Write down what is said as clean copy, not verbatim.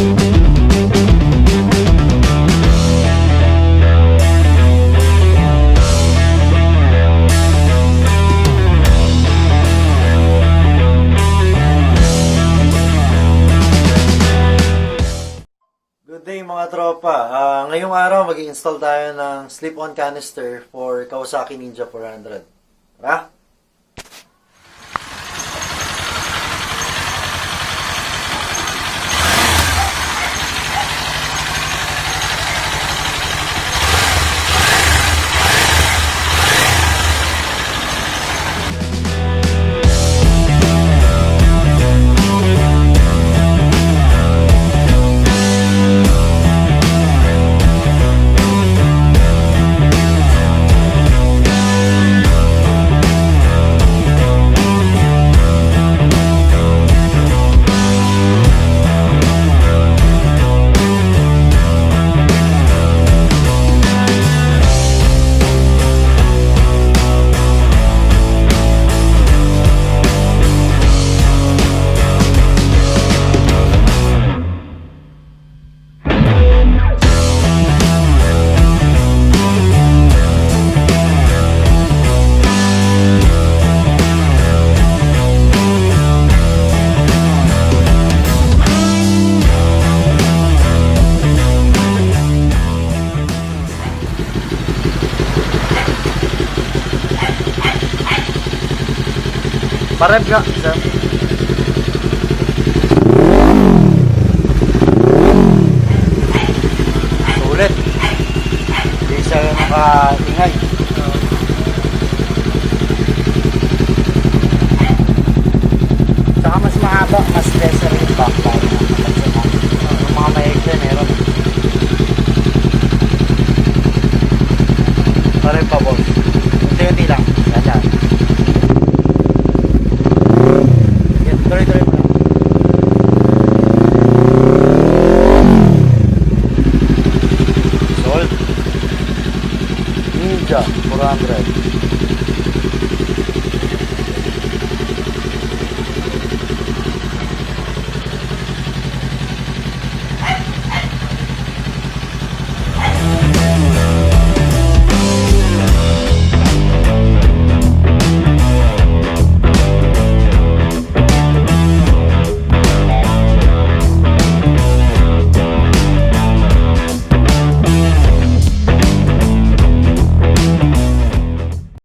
Good day mga tropa. Ngayong araw mag-i-install tayo ng slip-on canister for Kawasaki Ninja 400. Tara! Parep nga, sir. Sulit. Hindi siya nakatingay. Saka mas mahaba, mas lesser yung backline. Yung mga maikli meron. Parep pa, boss. Unti-unti lang. Yan. Tuloy-tuloy mo lang.